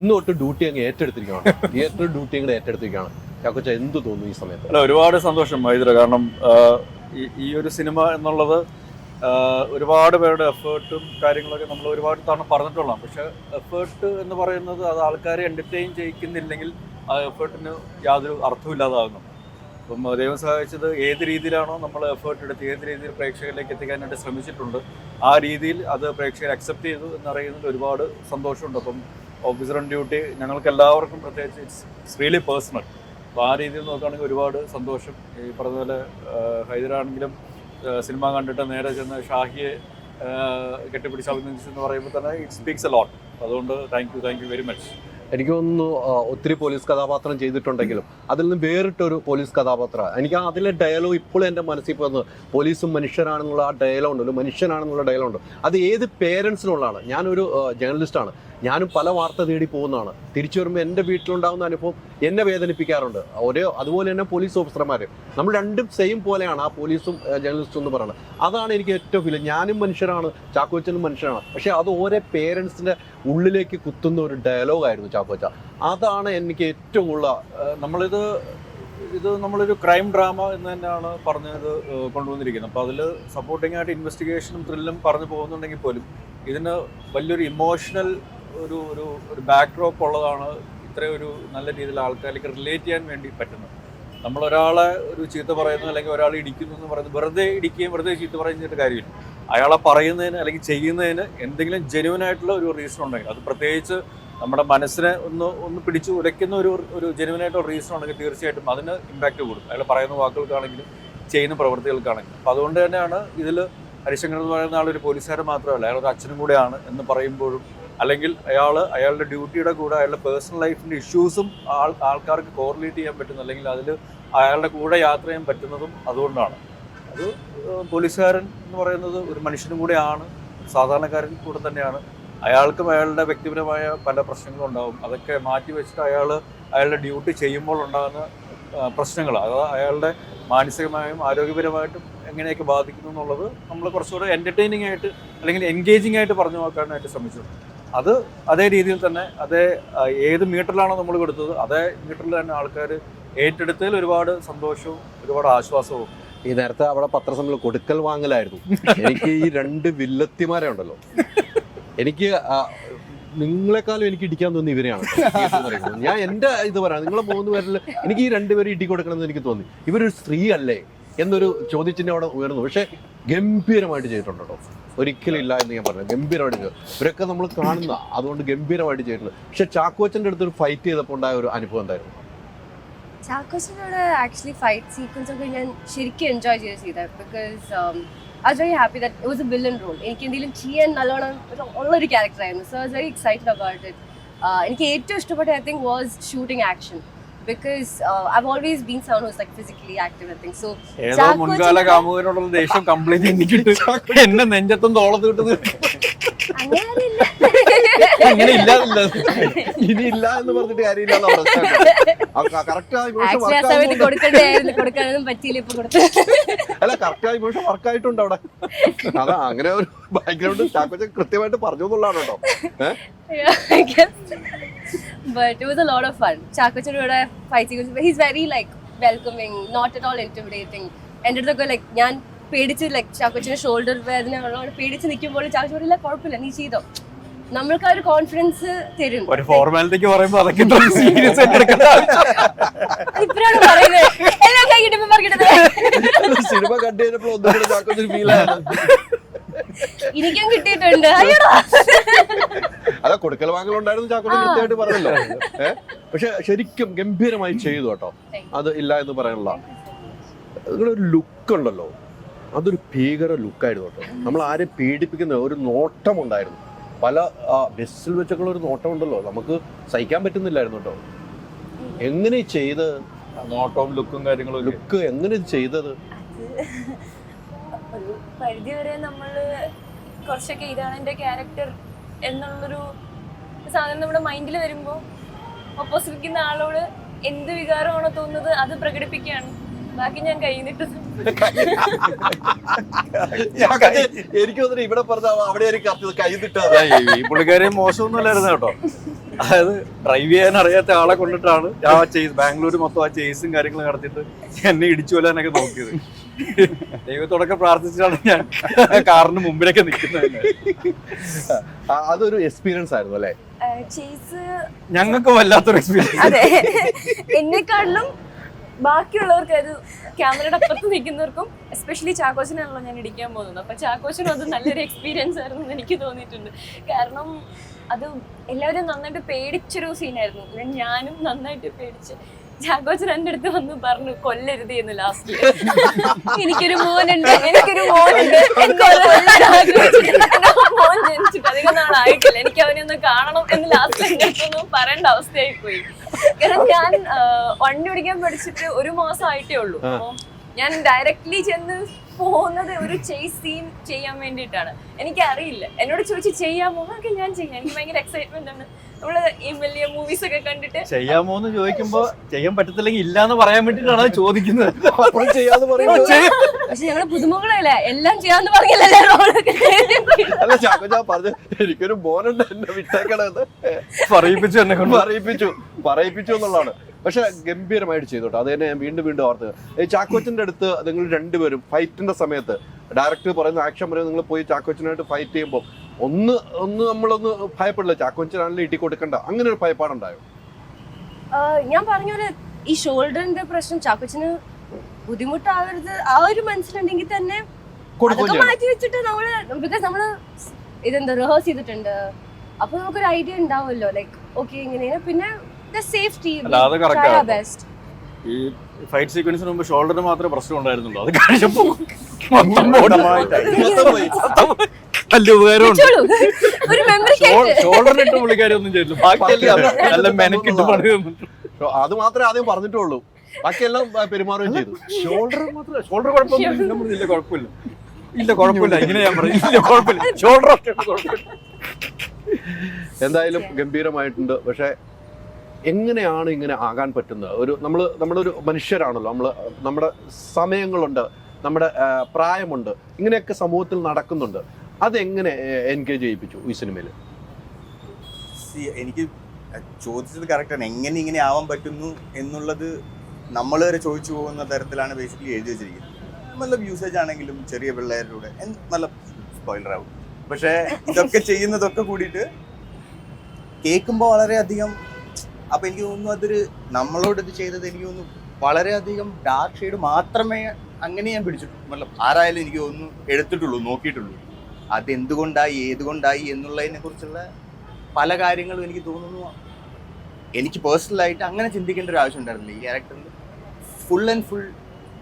ഇന്ന് തൊട്ട് ഡ്യൂട്ടി അങ്ങ് ഏറ്റെടുത്തിരിക്കുകയാണ്. തിയേറ്റർ ഡ്യൂട്ടി അങ്ങ് ഏറ്റെടുത്തിരിക്കുകയാണ്. ചാക്കോച്ച എന്ത് തോന്നുന്നു ഈ സമയത്ത്? അല്ല, ഒരുപാട് സന്തോഷം മൈത്ര. കാരണം ഈ ഒരു സിനിമ എന്നുള്ളത് ഒരുപാട് പേരുടെ എഫേർട്ടും കാര്യങ്ങളൊക്കെ നമ്മൾ ഒരുപാട് തവണ പറഞ്ഞിട്ടുള്ളതാണ്. പക്ഷെ എഫേർട്ട് എന്ന് പറയുന്നത് അത് ആൾക്കാരെ എൻ്റർടൈൻ ചെയ്യിക്കുന്നില്ലെങ്കിൽ ആ എഫേർട്ടിന് യാതൊരു അർത്ഥമില്ലാതാകുന്നു. അപ്പം ദൈവം സഹായിച്ചത് ഏത് രീതിയിലാണോ നമ്മൾ എഫേർട്ട് എടുത്ത് ഏത് രീതിയിൽ പ്രേക്ഷകരിലേക്ക് എത്തിക്കാനായിട്ട് ശ്രമിച്ചിട്ടുണ്ട്, ആ രീതിയിൽ അത് പ്രേക്ഷകർ അക്സെപ്റ്റ് ചെയ്തു എന്നറിയുന്നതിൽ ഒരുപാട് സന്തോഷമുണ്ട്. അപ്പം ഓഫീസർ ഓൺ ഡ്യൂട്ടി ഞങ്ങൾക്ക് എല്ലാവർക്കും പ്രത്യേകിച്ച് ഇറ്റ്സ് റിയലി പേഴ്സണൽ. അപ്പോൾ ആ രീതിയിൽ നോക്കുകയാണെങ്കിൽ ഒരുപാട് സന്തോഷം. ഈ പറഞ്ഞ പോലെ ഹൈദരാണെങ്കിലും സിനിമ കണ്ടിട്ട് നേരെ ചെന്ന് ഷാഹിയെ കെട്ടിപ്പിടിച്ച് അഭിനന്ദിച്ചു എന്ന് പറയുമ്പോൾ തന്നെ ഇറ്റ് സ്പീക്സ് എ ലോട്ട്. അതുകൊണ്ട് താങ്ക് യു വെരി മച്ച്. എനിക്ക് തോന്നുന്നു ഒത്തിരി പോലീസ് കഥാപാത്രം ചെയ്തിട്ടുണ്ടെങ്കിലും അതിൽ നിന്ന് വേറിട്ടൊരു പോലീസ് കഥാപാത്രം. എനിക്ക് അതിലെ ഡയലോഗ് ഇപ്പോഴും എൻ്റെ മനസ്സിൽ പോകുന്നത് പോലീസും മനുഷ്യരാണെന്നുള്ള ആ ഡയലോഗ് ഉണ്ടല്ലോ, മനുഷ്യനാണെന്നുള്ള ഡയലോഗ് ഉണ്ട്. അത് ഏത് പേരൻസിനുള്ളതാണ്. ഞാനൊരു ജേർണലിസ്റ്റാണ്, ഞാനും പല വാർത്ത തേടി പോകുന്നതാണ്. തിരിച്ചു വരുമ്പോൾ എൻ്റെ വീട്ടിലുണ്ടാകുന്ന അനുഭവം എന്നെ വേദനിപ്പിക്കാറുണ്ട്. അതുപോലെ തന്നെ പോലീസ് ഓഫീസർമാർ, നമ്മൾ രണ്ടും സെയിം പോലെയാണ് ആ പോലീസും ജേർണലിസ്റ്റും എന്ന് പറയുന്നത്. അതാണ് എനിക്ക് ഏറ്റവും ഫീൽ. ഞാനും മനുഷ്യരാണ്, ചാക്കോച്ചനും മനുഷ്യനാണ്, പക്ഷേ അത് ഓരോ പേരൻസിൻ്റെ ഉള്ളിലേക്ക് കുത്തുന്ന ഒരു ഡയലോഗായിരുന്നു ചാക്കോച്ച. അതാണ് എനിക്ക് ഏറ്റവും കൂടുതൽ നമ്മളൊരു ക്രൈം ഡ്രാമ എന്ന് തന്നെയാണ് പറഞ്ഞത് കൊണ്ടുവന്നിരിക്കുന്നത്. അപ്പോൾ അതിൽ സപ്പോർട്ടിംഗ് ആയിട്ട് ഇൻവെസ്റ്റിഗേഷനും ത്രില്ലും പറഞ്ഞു പോകുന്നുണ്ടെങ്കിൽ പോലും ഇതിന് വലിയൊരു ഇമോഷണൽ ഒരു ബാക്ക്ഡ്രോപ്പ് ഉള്ളതാണ് ഇത്രയും ഒരു നല്ല രീതിയിൽ ആൾക്കാരിലേക്ക് റിലേറ്റ് ചെയ്യാൻ വേണ്ടി പറ്റുന്നത്. നമ്മളൊരാളെ ഒരു ചീത്ത പറയുന്നു അല്ലെങ്കിൽ ഒരാൾ ഇടിക്കുന്നു എന്ന് പറയുന്നത് വെറുതെ ഇടിക്കുകയും വെറുതെ ചീത്ത പറയുന്നിട്ട് കാര്യമില്ല. അയാളെ പറയുന്നതിന് അല്ലെങ്കിൽ ചെയ്യുന്നതിന് എന്തെങ്കിലും ജെന്യുവൻ ആയിട്ടുള്ള ഒരു റീസൺ ഉണ്ടെങ്കിൽ, അത് പ്രത്യേകിച്ച് നമ്മുടെ മനസ്സിനെ ഒന്ന് പിടിച്ച് ഉലയ്ക്കുന്ന ഒരു ജെന്യുവൻ ആയിട്ടുള്ള റീസൺ ഉണ്ടെങ്കിൽ തീർച്ചയായിട്ടും അതിന് ഇമ്പാക്റ്റ് കൂടും. അയാൾ പറയുന്ന വാക്കുകൾക്കാണെങ്കിലും ചെയ്യുന്ന പ്രവൃത്തികൾക്കാണെങ്കിലും. അപ്പോൾ അതുകൊണ്ട് തന്നെയാണ് ഇതിൽ ഹരിശങ്കർ എന്ന് പറയുന്ന ആളൊരു പോലീസുകാരൻ മാത്രമല്ല, അയാളൊരു അച്ഛനും കൂടെയാണ് എന്ന് പറയുമ്പോഴും, അല്ലെങ്കിൽ അയാളുടെ ഡ്യൂട്ടിയുടെ കൂടെ അയാളുടെ പേഴ്സണൽ ലൈഫിൻ്റെ ഇഷ്യൂസും ആൾക്കാർക്ക് കോറിലേറ്റ് ചെയ്യാൻ പറ്റുന്നു, അല്ലെങ്കിൽ അതിൽ അയാളുടെ കൂടെ യാത്ര ചെയ്യാൻ പറ്റുന്നതും അതുകൊണ്ടാണ്. അത് പോലീസുകാരൻ എന്ന് പറയുന്നത് ഒരു മനുഷ്യനും കൂടെയാണ്, സാധാരണക്കാരൻ കൂടെ തന്നെയാണ്. അയാൾക്കും അയാളുടെ വ്യക്തിപരമായ പല പ്രശ്നങ്ങളും ഉണ്ടാകും. അതൊക്കെ മാറ്റി വെച്ചിട്ട് അയാളുടെ ഡ്യൂട്ടി ചെയ്യുമ്പോൾ ഉണ്ടാകുന്ന പ്രശ്നങ്ങൾ, അതായത് അയാളുടെ മാനസികമായും ആരോഗ്യപരമായിട്ടും എങ്ങനെയൊക്കെ ബാധിക്കുന്നു എന്നുള്ളത് നമ്മൾ കുറച്ചുകൂടെ എൻ്റർടൈനിങ് ആയിട്ട് അല്ലെങ്കിൽ എൻഗേജിങ് ആയിട്ട് പറഞ്ഞു നോക്കാനായിട്ട് ശ്രമിച്ചിട്ടുണ്ട്. അത് അതേ രീതിയിൽ തന്നെ ഏത് മീറ്ററിലാണോ നമ്മൾ കൊടുത്തത് അതേ മീറ്ററിൽ തന്നെ ആൾക്കാർ ഏറ്റെടുത്തതിൽ ഒരുപാട് സന്തോഷവും ഒരുപാട് ആശ്വാസവും. ഈ നേരത്തെ അവിടെ പത്രസമ്മേളനം കൊടുക്കൽ വാങ്ങലായിരുന്നു. എനിക്ക് ഈ രണ്ട് വില്ലത്തിമാരെ ഉണ്ടല്ലോ, എനിക്ക് നിങ്ങളെക്കാളും എനിക്ക് ഇടിക്കാൻ തോന്നി ഇവരെയാണ്. ഞാൻ എൻ്റെ ഇത് പറയാം, നിങ്ങളെ 3 പേരിൽ എനിക്ക് ഈ 2 പേര് ഇടി കൊടുക്കണമെന്ന് എനിക്ക് തോന്നി. ഇവരൊരു സ്ത്രീ അല്ലേ എന്നൊരു ചോദ്യചിഹ്നം അവിടെ ഉയർന്നു. പക്ഷെ ഗംഭീരമായിട്ട് ചെയ്തിട്ടുണ്ട് കേട്ടോ, ഒരിക്കലും ഇല്ല എന്ന് ഞാൻ പറഞ്ഞു. ഗംഭീരമായിട്ട് ചെയ്തു. ഇവരൊക്കെ നമ്മൾ കാണുന്ന, അതുകൊണ്ട് ഗംഭീരമായിട്ട് ചെയ്തിട്ടുണ്ട്. പക്ഷെ ചാക്കോച്ചൻ്റെ അടുത്തൊരു ഫൈറ്റ് ചെയ്തപ്പോൾ ഉണ്ടായ ഒരു അനുഭവം എന്തായിരുന്നു? ചാക്കോച്ചനോട് ആക്ച്വലി ഫൈറ്റ് സീക്വൻസ് ഒക്കെ ഞാൻ ശരിക്കും എൻജോയ് ചെയ്തത്. Because I was very happy that it was a villain role. എനിക്ക് എന്തെങ്കിലും ചെയ്യാൻ നല്ലോണം ഉള്ളൊരു ക്യാരക്ടറായിരുന്നു. So I was very excited about it. എനിക്ക് ഏറ്റവും ഇഷ്ടപ്പെട്ട I think was shooting action. Because I've always been someone who's like physically active and things. So ഏതോ മുൻകാല കാമുകനോടുള്ള ദേഷ്യം കംപ്ലീറ്റ് എനിക്കിട്ട് എന്നെ നെഞ്ചത്തും തോളത്ത് കിട്ടുന്നത് ഇനി ഇല്ല എന്ന് പറഞ്ഞിട്ട് കാര്യമില്ല. അല്ല, കറക്റ്റ് ഇമോഷൻ വർക്കായിട്ടുണ്ട് അവിടെ. അതാ അങ്ങനെ ഒരു ബാക്ക്ഗ്രൗണ്ട് ചാക്കോച്ച കൃത്യമായിട്ട് പറഞ്ഞു എന്നുള്ളതാണ് കേട്ടോ. But it was a lot of fun. Chakochanode fighting, he's very like welcoming, not at all intimidating. എൻ്റെ അടുത്തൊക്കെ ലൈക്ക് ഞാൻ പേടിച്ച് ലൈക്ക് ചാക്കോച്ചൻ്റെ ഷോൾഡർ വേദന പേടിച്ച് നിൽക്കുമ്പോൾ ചാക്കോച്ചല്ല കുഴപ്പമില്ല, നീ ചെയ്തോ, നമ്മൾക്ക് ആ ഒരു കോൺഫിഡൻസ് തരും. ഒരു ഫോർമാലിറ്റിക്ക് പറയുമ്പോൾ അതൊക്കെ സീരിയസ് ആയിട്ട് എടുക്കേണ്ട ഇപ്പോഴാണ് പറയുന്നത്. എല്ലാം കൈ കിട്ടുമ്പോൾ പറഞ്ഞത് സിനിമ കണ്ടു കഴിഞ്ഞപ്പോൾ ഒന്നും ചാക്കോച്ചന് ഫീൽ ആയിരുന്നു. എനിക്കും കിട്ടിയിട്ടുണ്ട്. അതാ കൊടുക്കൽ വാങ്ങലുണ്ടായിരുന്നു, ചാക്കോച്ചൻ കൃത്യമായിട്ട് പറഞ്ഞല്ലോ. പക്ഷെ ശരിക്കും ഗംഭീരമായി ചെയ്തു കേട്ടോ, അത് ഇല്ല എന്ന് പറയാനുള്ള. നിങ്ങളൊരു ലുക്ക് ഉണ്ടല്ലോ, അതൊരു ഭീകര ലുക്കായിരുന്നു കേട്ടോ. നമ്മൾ ആരെയും പീഡിപ്പിക്കുന്ന ഒരു നോട്ടം ഉണ്ടായിരുന്നു. പല ബസ്സിൽ വെച്ചൊക്കെ ഒരു നോട്ടം ഉണ്ടല്ലോ, നമുക്ക് സഹിക്കാൻ പറ്റുന്നില്ലായിരുന്നു കേട്ടോ. എങ്ങനെ ചെയ്ത് നോട്ടവും ലുക്കും കാര്യങ്ങളും? ലുക്ക് എങ്ങനെ ചെയ്തത്? ഒരു പരിധി വരെ നമ്മൾ കുറച്ചൊക്കെ ഇതാണ് എൻ്റെ ക്യാരക്ടർ എന്നുള്ളൊരു സാധനം നമ്മുടെ മൈൻഡിൽ വരുമ്പോൾ ഓപ്പോസിറ്റ് നിൽക്കുന്ന ആളോട് എന്ത് വികാരമാണോ തോന്നുന്നത് അത് പ്രകടിപ്പിക്കുകയാണ്. ബാക്കി ഞാൻ കഴിഞ്ഞിട്ട് എനിക്ക് തോന്നുന്നു ഇവിടെ പറഞ്ഞ അവിടെ ഒരു കൈ തിട്ടാ ഈ പുള്ളിക്കാരി മോശമൊന്നുമല്ലായിരുന്നു കേട്ടോ. അതായത് ഡ്രൈവ് ചെയ്യാൻ അറിയാത്ത ആളെ കൊണ്ടിട്ടാണ് ആ ചേസ് ബാംഗ്ലൂർ മൊത്തം ആ ചേസും കാര്യങ്ങളും നടത്തിയിട്ട് എന്നെ ഇടിച്ചു കൊല്ലാനൊക്കെ നോക്കിയത്. ദൈവത്തോടൊക്കെ പ്രാർത്ഥിച്ചിട്ടാണ് ഞാൻ കാറിന് മുമ്പിലൊക്കെ നിൽക്കുന്നത്. അതൊരു എക്സ്പീരിയൻസ് ആയിരുന്നു അല്ലേ? ചേസ് ഞങ്ങൾക്ക് വല്ലാത്തൊരു എക്സ്പീരിയൻസ്. അതെ, എന്നെക്കാളിലും ബാക്കിയുള്ളവർക്ക് അത് ക്യാമറയുടെ അപ്പുറത്ത് നിൽക്കുന്നവർക്കും എസ്പെഷ്യലി ചാക്കോച്ചനാണല്ലോ ഞാൻ ഇടിക്കാൻ പോകുന്നത്. അപ്പൊ ചാക്കോച്ചനും അത് നല്ലൊരു എക്സ്പീരിയൻസ് ആയിരുന്നു എന്ന് എനിക്ക് തോന്നിയിട്ടുണ്ട്. കാരണം അത് എല്ലാവരും നന്നായിട്ട് പേടിച്ചൊരു സീനായിരുന്നു. ഞാനും നന്നായിട്ട് പേടിച്ച്. ചാക്കോച്ചൻ എൻ്റെ അടുത്ത് വന്ന് പറഞ്ഞു കൊല്ലരുത് എന്ന് ലാസ്റ്റ്. എനിക്കൊരു മോനുണ്ട് മോൻ ജനിച്ചിട്ട് അധികം നാളായിട്ടില്ല, എനിക്ക് അവനെ ഒന്ന് കാണണം എന്ന് ലാസ്റ്റ് എൻ്റെ അടുത്തൊന്നും പറയേണ്ട അവസ്ഥയായി പോയി. കാരണം ഞാൻ വണ്ടി ഓടിക്കാൻ പഠിച്ചിട്ട് 1 മാസം ആയിട്ടേ ഉള്ളൂ. അപ്പൊ ഞാൻ ഡയറക്ട്ലി ചെന്ന് പോകുന്നത് ഒരു ചേസ് സീൻ ചെയ്യാൻ വേണ്ടിയിട്ടാണ്. എനിക്കറിയില്ല, എന്നോട് ചോദിച്ച് ചെയ്യാമോ? ഒക്കെ ഞാൻ ചെയ്യാം, എനിക്ക് ഭയങ്കര എക്സൈറ്റ്മെന്റ് ആണ്. നമ്മള് ഈ വലിയ മൂവീസ് ഒക്കെ കണ്ടിട്ട് ചെയ്യാമോ എന്ന് ചോദിക്കുമ്പോ ചെയ്യാൻ പറ്റത്തില്ലെങ്കിൽ ഇല്ലാന്ന് പറയാൻ വേണ്ടിട്ടാണ് അത് ചോദിക്കുന്നത്. പക്ഷെ ഞങ്ങള് പുതുമുകളല്ലേ, എല്ലാം ചെയ്യാന്ന് പറഞ്ഞല്ലേ. അല്ല ചാക്കോച്ചാ പറഞ്ഞു എനിക്കൊരു മോനുണ്ട് എന്നെ വിട്ടേക്കണെന്ന് പറയിപ്പിച്ചു എന്നെ കൊണ്ട് പറയിപ്പിച്ചു എന്നുള്ളതാണ്. പക്ഷെ ഗംഭീരമായിട്ട് ചെയ്തോട്ടെ. അത് തന്നെ ഞാൻ വീണ്ടും ഓർത്തത്. ഈ ചാക്കോച്ചന്റെ അടുത്ത് നിങ്ങൾ രണ്ടുപേരും ഫൈറ്റിന്റെ സമയത്ത് ഡയറക്ടർ പറയുന്ന ആക്ഷൻ പറയുന്നത് നിങ്ങൾ പോയി ചാക്കോച്ചനായിട്ട് ഫൈറ്റ് ചെയ്യുമ്പോൾ ഒന്ന് നമ്മളൊന്ന് ഭയപ്പെടില്ല, ചാക്കോച്ചനാണെങ്കിലും ഇട്ടി കൊടുക്കണ്ട, അങ്ങനെ ഒരു ഭയപ്പാടുണ്ടായോ? ഞാൻ പറഞ്ഞ പോലെ ഈ ഷോൾഡറിന്റെ പ്രശ്നം ചാക്കോച്ചന് ബുദ്ധിമുട്ടാവരുത് ആ ഒരു മനസ്സിലുണ്ടെങ്കിൽ തന്നെ അതൊക്കെ മാറ്റി വെച്ചിട്ട് നമ്മള് ബിക്കോസ് നമ്മള് ഇതെന്താ റിഹേഴ്സ് ചെയ്തിട്ടുണ്ട്. അപ്പൊ നമുക്കൊരു ഐഡിയ ഉണ്ടാവുമല്ലോ, ലൈക്ക് ഓക്കെ ഇങ്ങനെയാണ്. പിന്നെ സേഫ്റ്റി ബെസ്റ്റ്. ഈ ഫൈറ്റ് സീക്വൻസിന് മുമ്പ് ഷോൾഡറിന് മാത്രമേ പ്രശ്നം ഉണ്ടായിരുന്നുള്ളൂ. അത് കഴിഞ്ഞപ്പോ ഷോൾഡറിനിട്ട് പുള്ളിക്കാരി ഒന്നും ചെയ്തില്ല. ബാക്കിയെല്ലാം നല്ല മെനക്കിട്ട് പണി. അത് മാത്രമേ ആദ്യം പറഞ്ഞിട്ടുള്ളൂ, ബാക്കിയെല്ലാം പെരുമാറുകയും ചെയ്തു. ഷോൾഡർ കുഴപ്പമില്ല, കുഴപ്പമില്ല ഇങ്ങനെ ഞാൻ പറഞ്ഞു. ഇല്ല കുഴപ്പമില്ല, ഷോൾഡർ കുഴപ്പമില്ല. എന്തായാലും ഗംഭീരമായിട്ടുണ്ട്. പക്ഷെ എങ്ങനെയാണ് ഇങ്ങനെ ആകാൻ പറ്റുന്നത്? നമ്മളൊരു മനുഷ്യരാണല്ലോ, നമ്മുടെ സമയങ്ങളുണ്ട്, നമ്മുടെ പ്രായമുണ്ട്, ഇങ്ങനെയൊക്കെ സമൂഹത്തിൽ നടക്കുന്നുണ്ട്. അതെങ്ങനെ എൻഗേജ് ചെയ്യിപ്പിച്ചു ഈ സിനിമയിൽ? എനിക്ക് ചോദിച്ചത് കറക്റ്റാണ്. എങ്ങനെ ഇങ്ങനെ ആവാൻ പറ്റുന്നു എന്നുള്ളത് നമ്മൾ വരെ ചോദിച്ചു പോകുന്ന തരത്തിലാണ് ബേസിക്കലി എഴുതി വെച്ചിരിക്കുന്നത്. നല്ല യൂസേജ് ആണെങ്കിലും ചെറിയ പിള്ളേരുടെ നല്ല സ്പോയിലർ ആവും. പക്ഷേ ഇതൊക്കെ ചെയ്യുന്നതൊക്കെ കൂടിയിട്ട് കേൾക്കുമ്പോൾ വളരെയധികം, അപ്പം എനിക്ക് തോന്നുന്നു അതൊരു നമ്മളോട് ഇത് ചെയ്തത് എനിക്ക് തോന്നുന്നു വളരെയധികം ഡാർക്ക് ഷെയ്ഡ് മാത്രമേ അങ്ങനെ ഞാൻ പിടിച്ചിട്ടുള്ളൂ. ആരായാലും എനിക്ക് തോന്നുന്നു എടുത്തിട്ടുള്ളൂ, നോക്കിയിട്ടുള്ളൂ. അതെന്തുകൊണ്ടായി ഏതുകൊണ്ടായി എന്നുള്ളതിനെ കുറിച്ചുള്ള പല കാര്യങ്ങളും എനിക്ക് തോന്നുന്നു എനിക്ക് പേഴ്സണലായിട്ട് അങ്ങനെ ചിന്തിക്കേണ്ട ഒരു ആവശ്യം ഉണ്ടായിരുന്നില്ല. ഈ ക്യാരക്ടറിൽ ഫുൾ ആൻഡ് ഫുൾ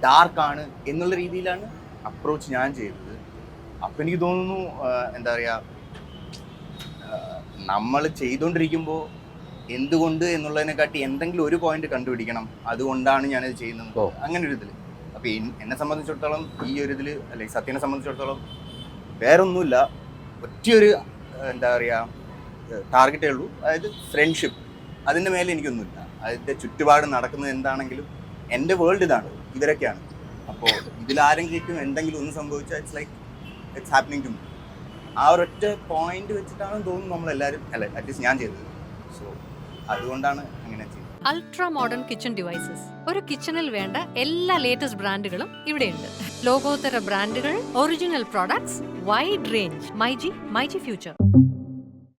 ഡാർക്കാണ് എന്നുള്ള രീതിയിലാണ് അപ്രോച്ച് ഞാൻ ചെയ്തത്. അപ്പം എനിക്ക് തോന്നുന്നു എന്താ പറയുക, നമ്മൾ ചെയ്തുകൊണ്ടിരിക്കുമ്പോൾ എന്തുകൊണ്ട് എന്നുള്ളതിനെക്കാട്ടി എന്തെങ്കിലും ഒരു പോയിന്റ് കണ്ടുപിടിക്കണം, അതുകൊണ്ടാണ് ഞാനത് ചെയ്യുന്നത്, അങ്ങനെ ഒരു ഇതിൽ. അപ്പോൾ എന്നെ സംബന്ധിച്ചിടത്തോളം ഈ ഒരു ഇതിൽ, അല്ലെങ്കിൽ സത്യനെ സംബന്ധിച്ചിടത്തോളം വേറൊന്നുമില്ല, ഒറ്റയൊരു എന്താ പറയുക ടാർഗറ്റേ ഉള്ളൂ, അതായത് ഫ്രണ്ട്ഷിപ്പ്. അതിൻ്റെ മേലെ എനിക്കൊന്നുമില്ല. അതിൻ്റെ ചുറ്റുപാട് നടക്കുന്നത് എന്താണെങ്കിലും എൻ്റെ വേൾഡ് ഇതാണ്, ഇവരൊക്കെയാണ്. അപ്പോൾ ഇതിലാരെങ്കിലും എന്തെങ്കിലും ഒന്ന് സംഭവിച്ചാൽ ഇറ്റ്സ് ഹാപ്പനിങ് ടു മീ. ആ ഒരൊറ്റ പോയിന്റ് വെച്ചിട്ടാണ് തോന്നുന്നു നമ്മളെല്ലാവരും, അല്ലെ അറ്റ്ലീസ്റ്റ് ഞാൻ ചെയ്തത്. സോ അതുകൊണ്ടാണ് അങ്ങനെ ചെയ്യുന്നത്. Ultra modern kitchen devices. ഒരു കിച്ചണിൽ വേണ്ട എല്ലാ ലേറ്റസ്റ്റ് ബ്രാൻഡുകളും ഇവിടെയുണ്ട്. ലോകോത്തര ബ്രാൻഡുകൾ, original products, wide range. MyG future.